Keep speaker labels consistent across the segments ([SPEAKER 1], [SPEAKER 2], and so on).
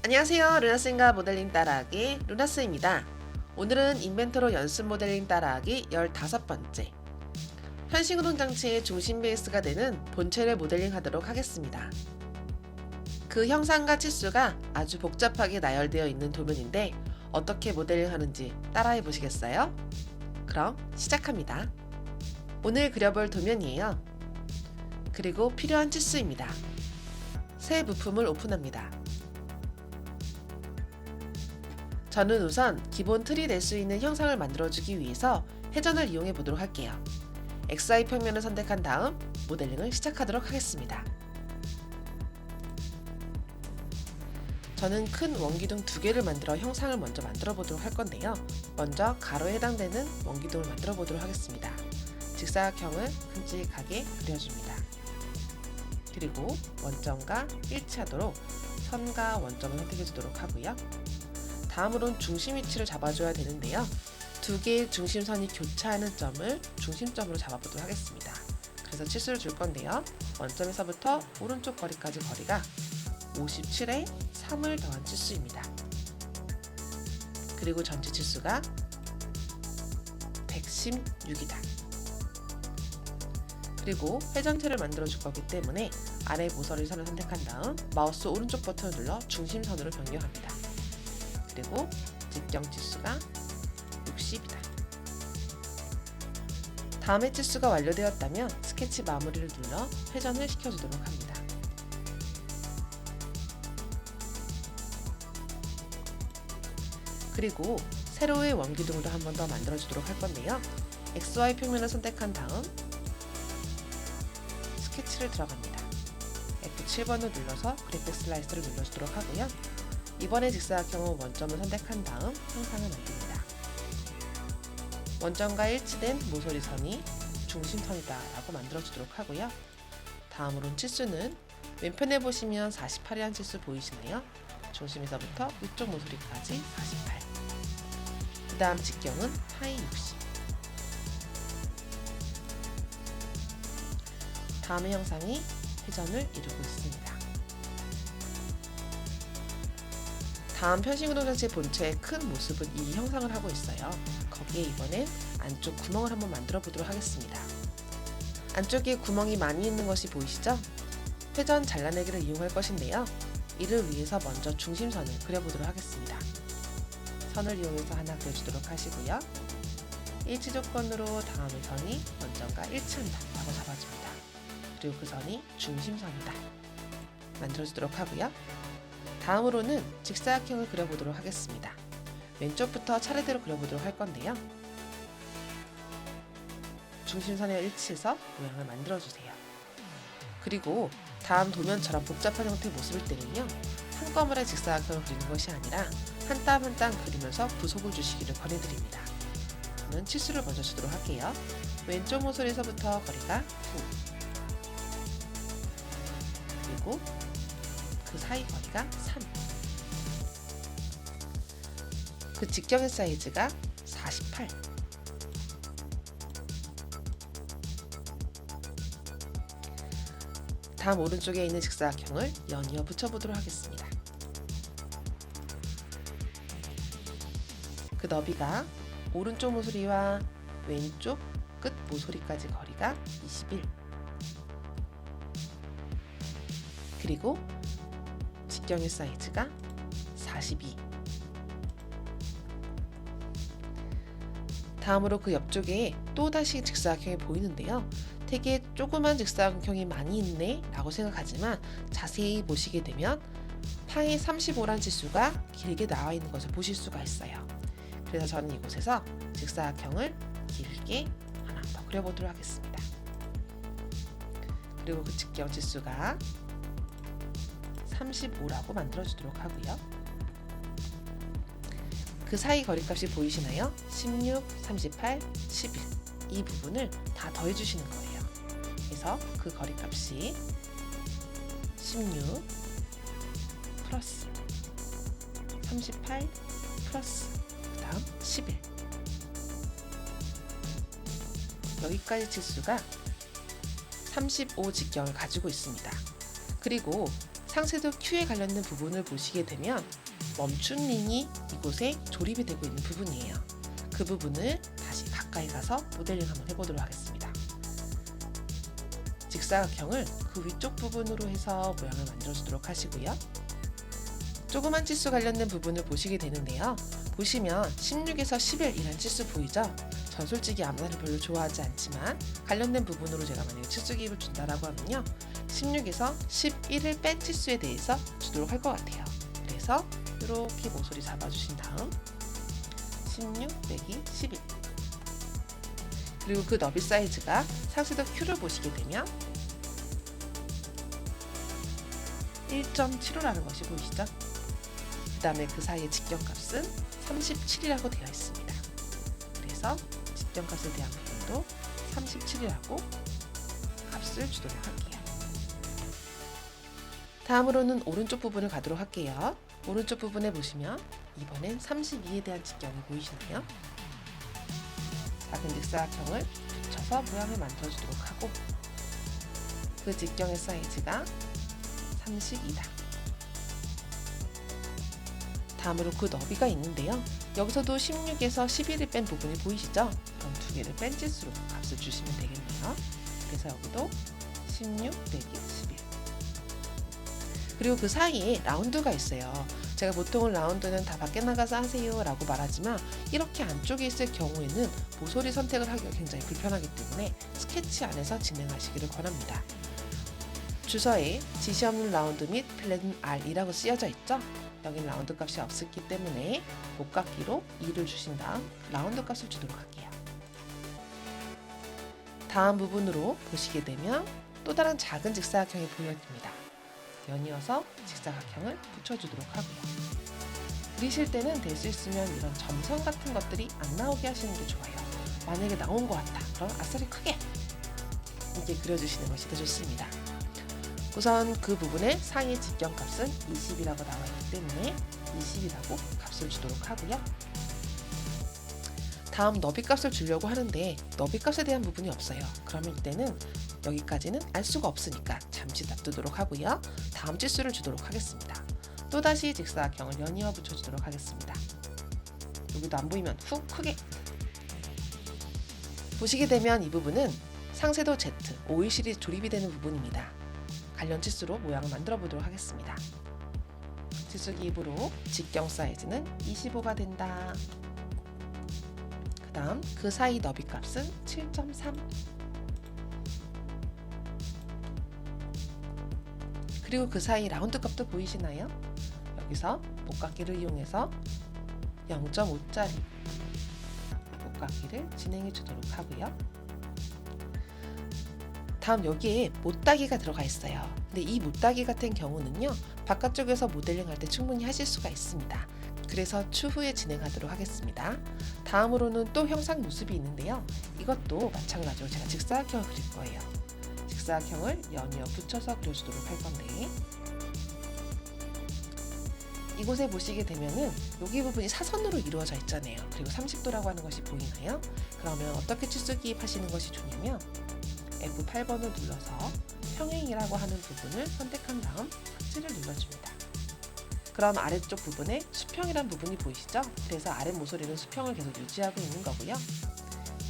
[SPEAKER 1] 안녕하세요. 루나스인가 모델링 따라하기 루나스입니다. 오늘은 인벤토로 연습 모델링 따라하기 15번째. 현식운동 장치의 중심 베이스가 되는 본체를 모델링 하도록 하겠습니다. 그 형상과 치수가 아주 복잡하게 나열되어 있는 도면인데 어떻게 모델링 하는지 따라해 보시겠어요? 그럼 시작합니다. 오늘 그려볼 도면이에요. 그리고 필요한 치수입니다. 새 부품을 오픈합니다. 저는 우선 기본 틀이 낼 수 있는 형상을 만들어주기 위해서 회전을 이용해 보도록 할게요. XY 평면을 선택한 다음 모델링을 시작하도록 하겠습니다. 저는 큰 원기둥 2개를 만들어 형상을 먼저 만들어 보도록 할 건데요. 먼저 가로에 해당되는 원기둥을 만들어 보도록 하겠습니다. 직사각형을 큼직하게 그려줍니다. 그리고 원점과 일치하도록 선과 원점을 선택해 주도록 하고요. 다음으론 중심 위치를 잡아줘야 되는데요. 두 개의 중심선이 교차하는 점을 중심점으로 잡아보도록 하겠습니다. 그래서 치수를 줄 건데요. 원점에서부터 오른쪽 거리까지 거리가 57에 3을 더한 치수입니다. 그리고 전체 치수가 116이다. 그리고 회전체를 만들어 줄 거기 때문에 아래 모서리 선을 선택한 다음 마우스 오른쪽 버튼을 눌러 중심선으로 변경합니다. 그리고 직경 치수가 60이다. 다음에 치수가 완료되었다면 스케치 마무리를 눌러 회전을 시켜주도록 합니다. 그리고 세로의 원기둥도 한 번 더 만들어주도록 할 건데요. XY 평면을 선택한 다음 스케치를 들어갑니다. F7번을 눌러서 그래픽 슬라이스를 눌러주도록 하고요. 이번에 직사각형은 원점을 선택한 다음 형상을 만듭니다. 원점과 일치된 모서리선이 중심선이다 라고 만들어주도록 하고요. 다음으로는 치수는 왼편에 보시면 48이라는 치수 보이시나요? 중심에서부터 위쪽 모서리까지 48. 그 다음 직경은 파이 60. 다음의 형상이 회전을 이루고 있습니다. 다음 편식운동 장치의 본체의 큰 모습은 이 형상을 하고 있어요. 거기에 이번엔 안쪽 구멍을 한번 만들어 보도록 하겠습니다. 안쪽에 구멍이 많이 있는 것이 보이시죠? 회전 잘라내기를 이용할 것인데요. 이를 위해서 먼저 중심선을 그려보도록 하겠습니다. 선을 이용해서 하나 그려주도록 하시고요. 일치 조건으로 다음의 선이 원점과 일치한다 라고 잡아줍니다. 그리고 그 선이 중심선이다 만들어주도록 하고요. 다음으로는 직사각형을 그려보도록 하겠습니다. 왼쪽부터 차례대로 그려보도록 할 건데요. 중심선에 일치해서 모양을 만들어주세요. 그리고 다음 도면처럼 복잡한 형태의 모습일 때는요. 한꺼번에 직사각형을 그리는 것이 아니라 한 땀 한 땀 그리면서 부속을 주시기를 권해드립니다. 저는 치수를 먼저 주도록 할게요. 왼쪽 모서리에서부터 거리가 9. 그리고 그 사이 거리가 3. 그 직경의 사이즈가 48. 다음 오른쪽에 있는 직사각형을 연이어 붙여보도록 하겠습니다. 그 너비가 오른쪽 모서리와 왼쪽 끝 모서리까지 거리가 21. 그리고 직경의 사이즈가 42. 다음으로 그 옆쪽에 또다시 직사각형이 보이는데요. 되게 조그만 직사각형이 많이 있네 라고 생각하지만 자세히 보시게 되면 파이 35란 지수가 길게 나와 있는 것을 보실 수가 있어요. 그래서 저는 이곳에서 직사각형을 길게 하나 더 그려보도록 하겠습니다. 그리고 그 직경 지수가 35라고 만들어주도록 하고요. 그 사이 거리값이 보이시나요? 16, 38, 11 이 부분을 다 더해주시는 거예요. 그래서 그 거리값이 16 플러스 38 플러스 그 다음 11 여기까지 치수가 35 직경을 가지고 있습니다. 그리고 상세도 Q에 관련된 부분을 보시게 되면 멈춘 링이 이곳에 조립이 되고 있는 부분이에요. 그 부분을 다시 가까이 가서 모델링 한번 해보도록 하겠습니다. 직사각형을 그 위쪽 부분으로 해서 모양을 만들어주도록 하시고요. 조그만 치수 관련된 부분을 보시게 되는데요. 보시면 16에서 11이라는 치수 보이죠? 전 솔직히 앞날을 별로 좋아하지 않지만 관련된 부분으로 제가 만약에 치수 기입을 준다라고 하면요. 16에서 11을 뺀 치수에 대해서 주도록 할 것 같아요. 그래서 이렇게 모서리 잡아주신 다음 16 빼기 11 그리고 그 너비 사이즈가 상세도 Q를 보시게 되면 1.75라는 것이 보이시죠? 그 다음에 그 사이의 직경값은 37이라고 되어 있습니다. 그래서 직경값에 대한 부분도 37이라고 값을 주도록 할게요. 다음으로는 오른쪽 부분을 가도록 할게요. 오른쪽 부분에 보시면 이번엔 32에 대한 직경이 보이시나요? 작은 직사각형을 붙여서 모양을 만들어주도록 하고 그 직경의 사이즈가 32다. 다음으로 그 너비가 있는데요. 여기서도 16에서 11을 뺀 부분이 보이시죠? 그럼 두 개를 뺀 치수로 값을 주시면 되겠네요. 그래서 여기도 16 빼기 11 그리고 그 사이에 라운드가 있어요. 제가 보통은 라운드는 다 밖에 나가서 하세요 라고 말하지만 이렇게 안쪽에 있을 경우에는 모서리 선택을 하기가 굉장히 불편하기 때문에 스케치 안에서 진행하시기를 권합니다. 주서에 지시 없는 라운드 및 플랫은 R이라고 쓰여져 있죠? 여긴 라운드 값이 없었기 때문에 목깎이로 2를 주신 다음 라운드 값을 주도록 할게요. 다음 부분으로 보시게 되면 또 다른 작은 직사각형이 보여집니다. 연이어서 직사각형을 붙여주도록 하고요. 그리실 때는 될 수 있으면 이런 점선 같은 것들이 안 나오게 하시는 게 좋아요. 만약에 나온 것 같다. 그럼 아싸리 크게 이렇게 그려주시는 것이 더 좋습니다. 우선 그 부분의 사이의 직경값은 20이라고 나와 있기 때문에 20이라고 값을 주도록 하고요. 다음 너비값을 주려고 하는데 너비값에 대한 부분이 없어요. 그러면 이때는 여기까지는 알 수가 없으니까 잠시 놔두도록 하고요. 다음 치수를 주도록 하겠습니다. 또다시 직사각형을 연이어 붙여주도록 하겠습니다. 여기도 안 보이면 훅 크게 보시게 되면 이 부분은 상세도 Z, 오일실이 조립이 되는 부분입니다. 관련 치수로 모양을 만들어 보도록 하겠습니다. 치수 기입으로 직경 사이즈는 25가 된다. 그 다음 그 사이 너비 값은 7.3 그리고 그 사이 라운드 값도 보이시나요? 여기서 목깎이를 이용해서 0.5짜리 목깎이를 진행해 주도록 하고요. 다음 여기에 못따기가 들어가 있어요. 근데 이 못따기 같은 경우는요. 바깥쪽에서 모델링 할 때 충분히 하실 수가 있습니다. 그래서 추후에 진행하도록 하겠습니다. 다음으로는 또 형상 모습이 있는데요. 이것도 마찬가지로 제가 직사각형을 그릴 거예요. 직사각형을 연이어 붙여서 그려주도록 할 건데 이곳에 보시게 되면은 여기 부분이 사선으로 이루어져 있잖아요. 그리고 30도라고 하는 것이 보이나요? 그러면 어떻게 치수 기입하시는 것이 좋냐면 F8번을 눌러서 평행이라고 하는 부분을 선택한 다음 삭제를 눌러줍니다. 그럼 아래쪽 부분에 수평이라는 부분이 보이시죠? 그래서 아래 모서리는 수평을 계속 유지하고 있는 거고요.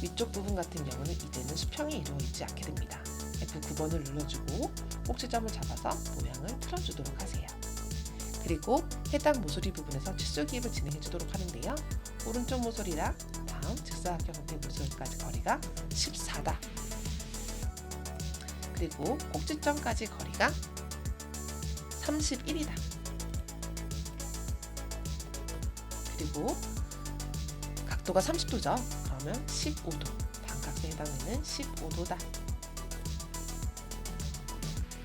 [SPEAKER 1] 위쪽 부분 같은 경우는 이제는 수평이 이루어지지 않게 됩니다. F9번을 눌러주고 꼭지점을 잡아서 모양을 틀어주도록 하세요. 그리고 해당 모서리 부분에서 치수 기입을 진행해 주도록 하는데요. 오른쪽 모서리랑 다음 직사각형 형태의 모서리까지 거리가 14다. 그리고 꼭지점까지 거리가 31이다. 그리고 각도가 30도죠. 그러면 15도. 반각도에 해당되는 15도다.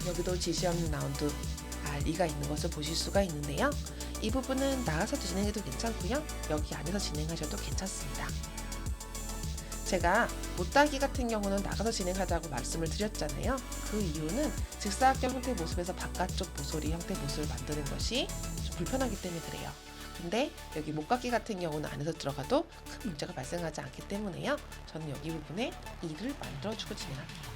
[SPEAKER 1] 여기도 지시 없는 라운드 R이가 있는 것을 보실 수가 있는데요. 이 부분은 나가서 진행해도 괜찮고요. 여기 안에서 진행하셔도 괜찮습니다. 제가 못따기 같은 경우는 나가서 진행하자고 말씀을 드렸잖아요. 그 이유는 직사각형 형태 모습에서 바깥쪽 모서리 형태 모습을 만드는 것이 좀 불편하기 때문에 그래요. 근데 여기 목깎이 같은 경우는 안에서 들어가도 큰 문제가 발생하지 않기 때문에요. 저는 여기 부분에 2를 만들어주고 진행할게요.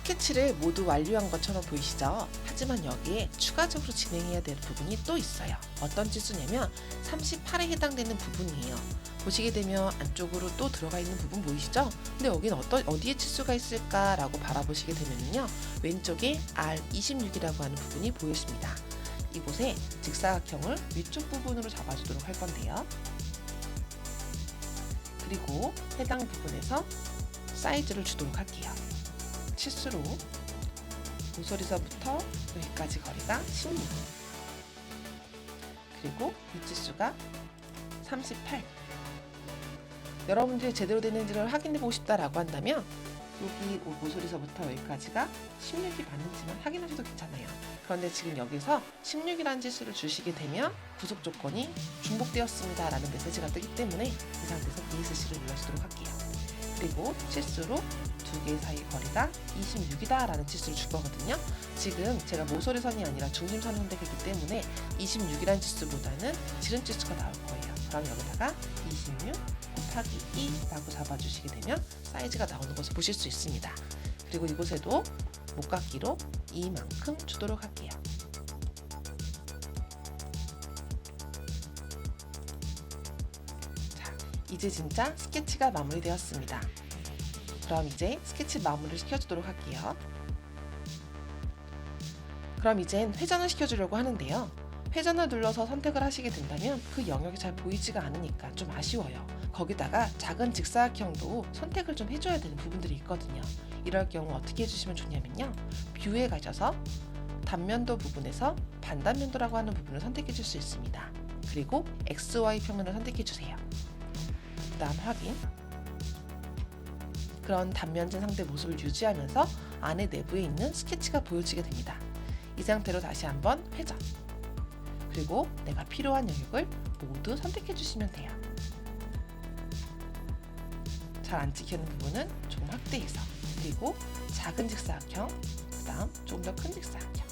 [SPEAKER 1] 스케치를 모두 완료한 것처럼 보이시죠? 하지만 여기에 추가적으로 진행해야 될 부분이 또 있어요. 어떤 치수냐면 38에 해당되는 부분이에요. 보시게 되면 안쪽으로 또 들어가 있는 부분 보이시죠? 근데 여기는 어디에 치수가 있을까라고 바라보시게 되면요, 왼쪽에 R26이라고 하는 부분이 보이십니다. 이곳에 직사각형을 위쪽 부분으로 잡아주도록 할 건데요. 그리고 해당 부분에서 사이즈를 주도록 할게요. 치수로 모서리서부터 여기까지 거리가 16, 그리고 이 치수가 38. 여러분들이 제대로 되는지를 확인해 보고 싶다라고 한다면 여기 모서리서부터 여기까지가 16이 맞는지만 확인하셔도 괜찮아요. 그런데 지금 여기서 16이라는 지수를 주시게 되면 구속 조건이 중복되었습니다 라는 메시지가 뜨기 때문에 이 상태에서 ESC를 눌러주도록 할게요. 그리고 치수로 두 개 사이 거리가 26이다 라는 치수를 줄 거거든요. 지금 제가 모서리선이 아니라 중심선을 선택했기 때문에 26이라는 치수보다는 지름 치수가 나올 거예요. 그럼 여기다가 26 곱하기 2라고 잡아주시게 되면 사이즈가 나오는 것을 보실 수 있습니다. 그리고 이곳에도 목깎이로 이만큼 주도록 할게요. 자, 이제 진짜 스케치가 마무리되었습니다. 그럼 이제 스케치 마무리를 시켜주도록 할게요. 그럼 이젠 회전을 시켜주려고 하는데요. 회전을 눌러서 선택을 하시게 된다면 그 영역이 잘 보이지가 않으니까 좀 아쉬워요. 거기다가 작은 직사각형도 선택을 좀 해줘야 되는 부분들이 있거든요. 이럴 경우 어떻게 해주시면 좋냐면요, 뷰에 가셔서 단면도 부분에서 반단면도라고 하는 부분을 선택해 줄 수 있습니다. 그리고 XY 평면을 선택해 주세요. 그 다음 확인. 그런 단면진 상태 모습을 유지하면서 안에 내부에 있는 스케치가 보여지게 됩니다. 이 상태로 다시 한번 회전, 그리고 내가 필요한 영역을 모두 선택해 주시면 돼요. 잘 안 찍히는 부분은 조금 확대해서, 그리고 작은 직사각형, 그 다음 조금 더 큰 직사각형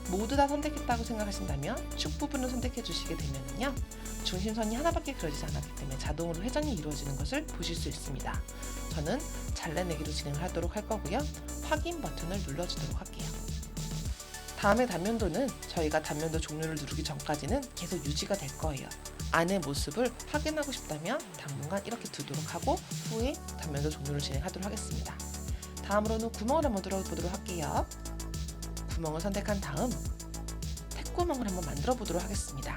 [SPEAKER 1] 모두 다 선택했다고 생각하신다면 축 부분을 선택해 주시게 되면요, 중심선이 하나밖에 그려지지 않았기 때문에 자동으로 회전이 이루어지는 것을 보실 수 있습니다. 저는 잘라내기로 진행을 하도록 할 거고요. 확인 버튼을 눌러주도록 할게요. 다음의 단면도는 저희가 단면도 종료를 누르기 전까지는 계속 유지가 될 거예요. 안의 모습을 확인하고 싶다면 당분간 이렇게 두도록 하고 후에 단면도 종료를 진행하도록 하겠습니다. 다음으로는 구멍을 한번 들어보도록 할게요. 구멍을 선택한 다음 택구멍을 한번 만들어 보도록 하겠습니다.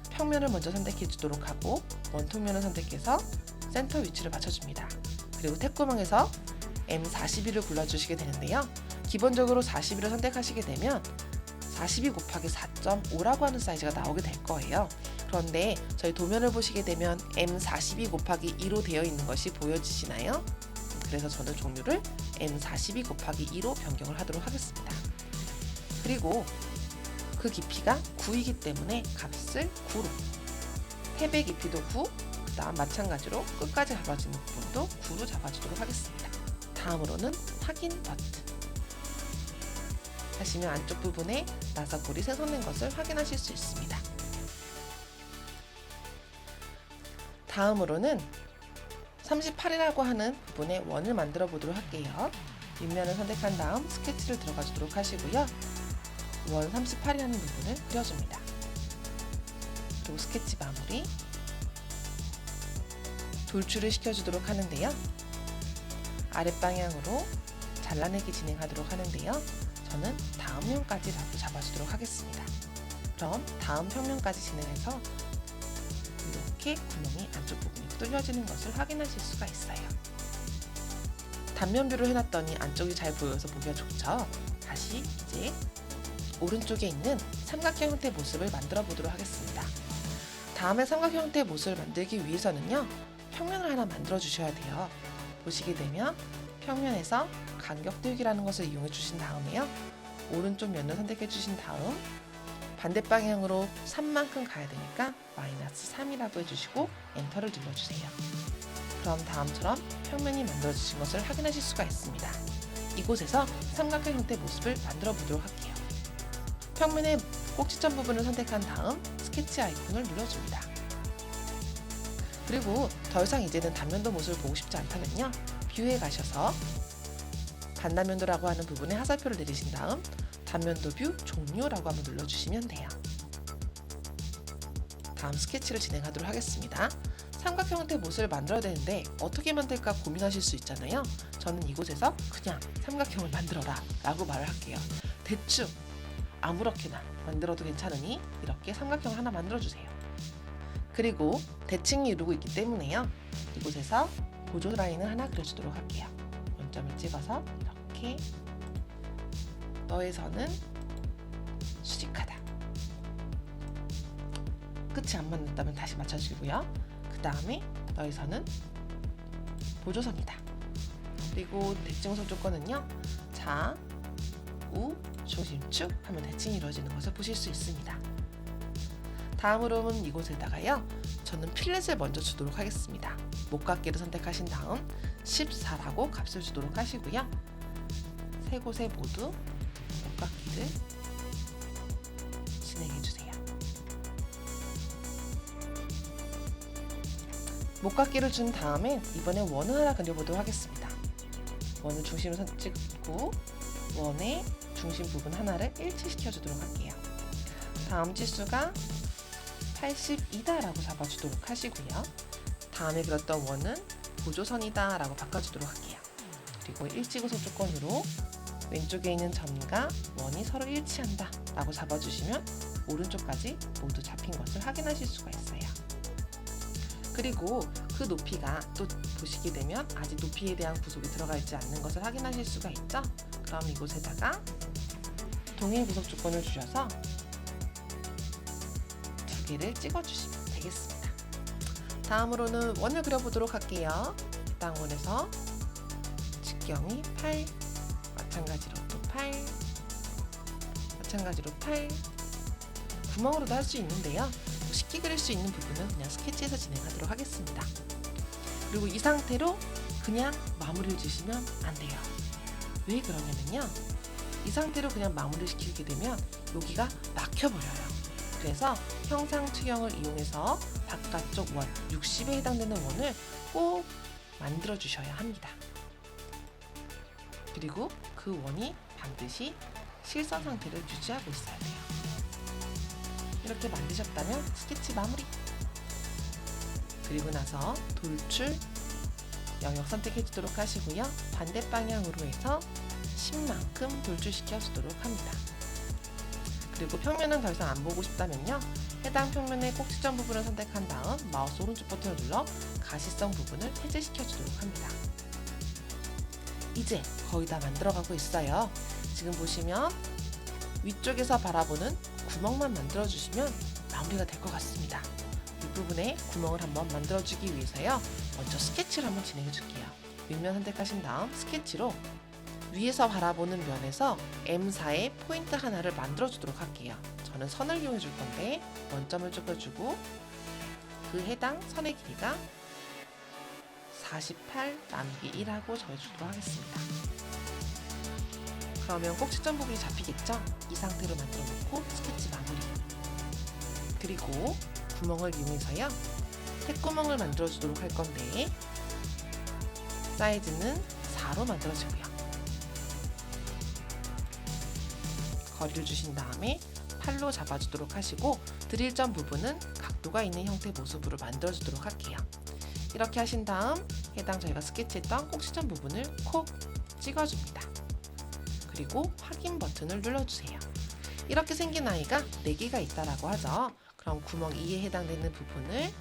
[SPEAKER 1] 평면을 먼저 선택해 주도록 하고 원통면을 선택해서 센터 위치를 맞춰줍니다. 그리고 택구멍에서 M42를 골라주시게 되는데요. 기본적으로 42를 선택하시게 되면 42 곱하기 4.5라고 하는 사이즈가 나오게 될 거예요. 그런데 저희 도면을 보시게 되면 M42 곱하기 2로 되어 있는 것이 보여지시나요? 그래서 저는 종류를 M42 곱하기 2로 변경을 하도록 하겠습니다. 그리고 그 깊이가 9이기 때문에 값을 9로, 탭의 깊이도 9, 그 다음 마찬가지로 끝까지 잡아주는 부분도 9로 잡아주도록 하겠습니다. 다음으로는 확인 버튼 하시면 안쪽 부분에 나사골이 생성된 것을 확인하실 수 있습니다. 다음으로는 38이라고 하는 부분에 원을 만들어 보도록 할게요. 윗면을 선택한 다음 스케치를 들어가 주도록 하시고요. 원 38이라는 부분을 그려줍니다. 그리고 스케치 마무리, 돌출을 시켜주도록 하는데요. 아랫방향으로 잘라내기 진행하도록 하는데요. 저는 다음 면까지 잡아주도록 하겠습니다. 그럼 다음 평면까지 진행해서 이렇게 구멍이 안쪽 부분이 뚫려지는 것을 확인하실 수가 있어요. 단면뷰를 해놨더니 안쪽이 잘 보여서 보기가 좋죠? 다시 이제 오른쪽에 있는 삼각형 형태의 모습을 만들어 보도록 하겠습니다. 다음에 삼각형 형태의 모습을 만들기 위해서는요, 평면을 하나 만들어 주셔야 돼요. 보시게 되면 평면에서 간격들기라는 것을 이용해 주신 다음에요, 오른쪽 면을 선택해 주신 다음 반대 방향으로 3만큼 가야 되니까 -3이라고 해주시고 엔터를 눌러주세요. 그럼 다음처럼 평면이 만들어지신 것을 확인하실 수가 있습니다. 이곳에서 삼각형 형태의 모습을 만들어 보도록 할게요. 평면의 꼭지점 부분을 선택한 다음 스케치 아이콘을 눌러줍니다. 그리고 더 이상 이제는 단면도 모습을 보고 싶지 않다면요, 뷰에 가셔서 반단면도라고 하는 부분에 하살표를 내리신 다음 단면도 뷰 종료라고 한번 눌러주시면 돼요. 다음 스케치를 진행하도록 하겠습니다. 삼각형 형태의 못을 만들어야 되는데 어떻게 만들까 고민하실 수 있잖아요. 저는 이곳에서 그냥 삼각형을 만들어라 라고 말을 할게요. 대충 아무렇게나 만들어도 괜찮으니 이렇게 삼각형 하나 만들어주세요. 그리고 대칭이 이루고 있기 때문에요. 이곳에서 보조 라인을 하나 그려주도록 할게요. 원점을 찍어서 이렇게 너의 선은 수직하다. 끝이 안 맞는다면 다시 맞춰주고요. 그 다음에 너의 선은 보조선이다. 그리고 대칭선 조건은요. 자, 우, 중심축 하면 대칭이 이루어지는 것을 보실 수 있습니다. 다음으로는 이곳에다가요. 저는 필렛을 먼저 주도록 하겠습니다. 목각기를 선택하신 다음 14라고 값을 주도록 하시고요. 세 곳에 모두 목각기를 진행해주세요. 목각기를 준 다음에 이번에 원을 하나 그려보도록 하겠습니다. 원을 중심으로 찍고 원의 중심 부분 하나를 일치시켜 주도록 할게요. 다음 지수가 82다 라고 잡아주도록 하시고요. 다음에 그렸던 원은 보조선이다 라고 바꿔주도록 할게요. 그리고 일지구석 조건으로 왼쪽에 있는 점과 원이 서로 일치한다 라고 잡아주시면 오른쪽까지 모두 잡힌 것을 확인하실 수가 있어요. 그리고 그 높이가 또 보시게 되면 아직 높이에 대한 구속이 들어가 있지 않는 것을 확인하실 수가 있죠. 그럼 이곳에다가 동일 구속 조건을 주셔서 두 개를 찍어주시면 되겠습니다. 다음으로는 원을 그려보도록 할게요. 해당 원에서 직경이 8, 마찬가지로 또 8, 마찬가지로 8, 구멍으로도 할 수 있는데요. 쉽게 그릴 수 있는 부분은 그냥 스케치해서 진행하도록 하겠습니다. 그리고 이 상태로 그냥 마무리를 주시면 안 돼요. 왜 그러냐면요. 이 상태로 그냥 마무리를 시키게 되면 여기가 막혀버려요. 그래서 형상 투영을 이용해서 바깥쪽 원, 60에 해당되는 원을 꼭 만들어 주셔야 합니다. 그리고 그 원이 반드시 실선 상태를 유지하고 있어야 돼요. 이렇게 만드셨다면 스케치 마무리. 그리고 나서 돌출 영역 선택해 주도록 하시고요. 반대 방향으로 해서 10만큼 돌출시켜 주도록 합니다. 그리고 평면은 더 이상 안 보고 싶다면요. 해당 평면의 꼭지점 부분을 선택한 다음 마우스 오른쪽 버튼을 눌러 가시성 부분을 해제시켜 주도록 합니다. 이제 거의 다 만들어가고 있어요. 지금 보시면 위쪽에서 바라보는 구멍만 만들어주시면 마무리가 될 것 같습니다. 윗부분에 구멍을 한번 만들어주기 위해서요. 먼저 스케치를 한번 진행해 줄게요. 윗면 선택하신 다음 스케치로 위에서 바라보는 면에서 M4의 포인트 하나를 만들어 주도록 할게요. 저는 선을 이용해 줄 건데 원점을 찍어주고 그 해당 선의 길이가 48 나누기 1하고 정해주도록 하겠습니다. 그러면 꼭지점 부분이 잡히겠죠? 이 상태로 만들어 놓고 스케치 마무리. 그리고 구멍을 이용해서요. 햇구멍을 만들어 주도록 할 건데 사이즈는 4로 만들어 주고요. 거리를 주신 다음에 팔로 잡아주도록 하시고 드릴점 부분은 각도가 있는 형태 모습으로 만들어 주도록 할게요. 이렇게 하신 다음 해당 저희가 스케치했던 꼭지점 부분을 콕 찍어줍니다. 그리고 확인 버튼을 눌러주세요. 이렇게 생긴 아이가 4개가 있다라고 하죠. 그럼 구멍 2에 해당되는 부분을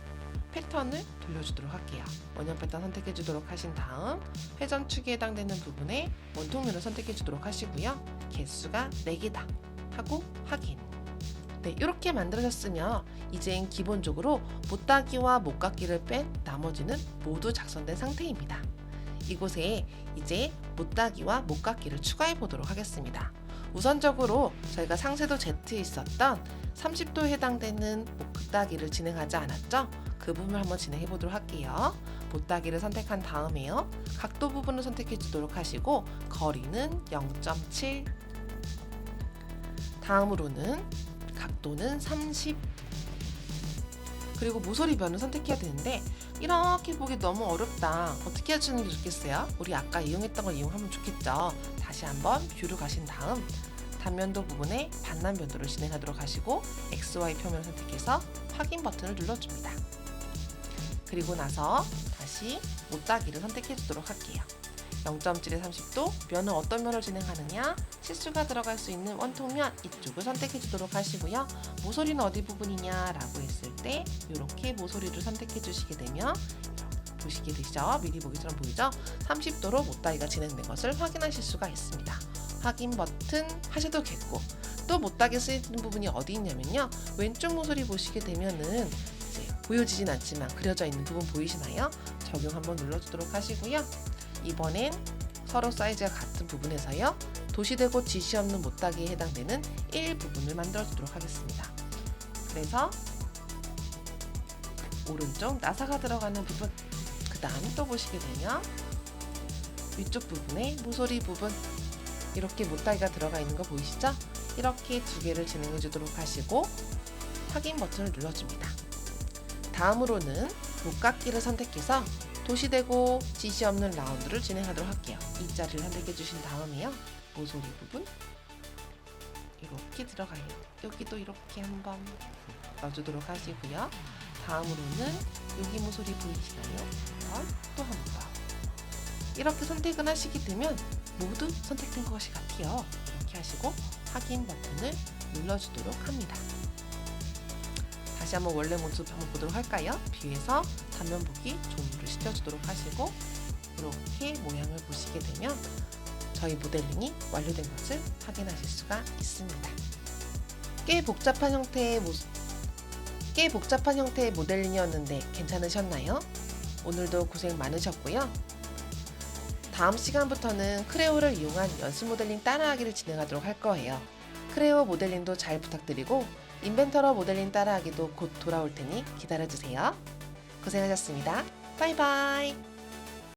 [SPEAKER 1] 패턴을 돌려주도록 할게요. 원형 패턴 선택해 주도록 하신 다음 회전축에 해당되는 부분에 원통면을 선택해 주도록 하시고요. 개수가 4개다 하고 확인. 네, 이렇게 만들어졌으면 이젠 기본적으로 못따기와 목각기를 뺀 나머지는 모두 작성된 상태입니다. 이곳에 이제 못따기와 목각기를 추가해 보도록 하겠습니다. 우선적으로 저희가 상세도 Z에 있었던 30도에 해당되는 못따기를 진행하지 않았죠? 그 부분을 한번 진행해 보도록 할게요. 못따기를 선택한 다음에요. 각도 부분을 선택해 주도록 하시고 거리는 0.7, 다음으로는 각도는 30, 그리고 모서리변을 선택해야 되는데 이렇게 보기 너무 어렵다. 어떻게 하시는 게 좋겠어요? 우리 아까 이용했던 걸 이용하면 좋겠죠. 다시 한번 뷰로 가신 다음 단면도 부분에 반란 변도를 진행하도록 하시고 XY 표면을 선택해서 확인 버튼을 눌러줍니다. 그리고 나서 다시 못따기를 선택해 주도록 할게요. 0.7에 30도, 면은 어떤 면을 진행하느냐, 치수가 들어갈 수 있는 원통면 이쪽을 선택해 주도록 하시고요. 모서리는 어디 부분이냐 라고 했을 때 이렇게 모서리를 선택해 주시게 되면 보시게 되시죠? 미리 보기처럼 보이죠? 30도로 못다이가 진행된 것을 확인하실 수가 있습니다. 확인 버튼 하셔도 되고, 또 못다게 쓰이는 부분이 어디 있냐면요, 왼쪽 모서리 보시게 되면은 이제 보여지진 않지만 그려져 있는 부분 보이시나요? 적용 한번 눌러주도록 하시고요. 이번엔 서로 사이즈가 같은 부분에서요, 도시되고 지시 없는 못다기에 해당되는 1부분을 만들어 주도록 하겠습니다. 그래서 오른쪽 나사가 들어가는 부분, 그 다음 또 보시게 되면 위쪽 부분에 모서리 부분, 이렇게 못다기가 들어가 있는 거 보이시죠? 이렇게 두 개를 진행해 주도록 하시고 확인 버튼을 눌러줍니다. 다음으로는 목깎기를 선택해서 도시되고 지시 없는 라운드를 진행하도록 할게요. 이 자리를 선택해 주신 다음에요, 모서리 부분 이렇게 들어가요. 여기도 이렇게 한번 넣어주도록 하시고요. 다음으로는 여기 모서리 보이시나요? 또 한 번 이렇게 선택을 하시게 되면 모두 선택된 것이 같아요. 이렇게 하시고 확인 버튼을 눌러주도록 합니다. 다시 한번 원래 모습 한번 보도록 할까요? 뷰에서 단면 보기 종료를 시켜주도록 하시고 이렇게 모양을 보시게 되면 저희 모델링이 완료된 것을 확인하실 수가 있습니다. 꽤 복잡한 형태의 모델링이었는데 괜찮으셨나요? 오늘도 고생 많으셨고요. 다음 시간부터는 크레오를 이용한 연습 모델링 따라하기를 진행하도록 할 거예요. 크레오 모델링도 잘 부탁드리고 인벤터러 모델링 따라하기도 곧 돌아올 테니 기다려주세요. 고생하셨습니다. 바이바이.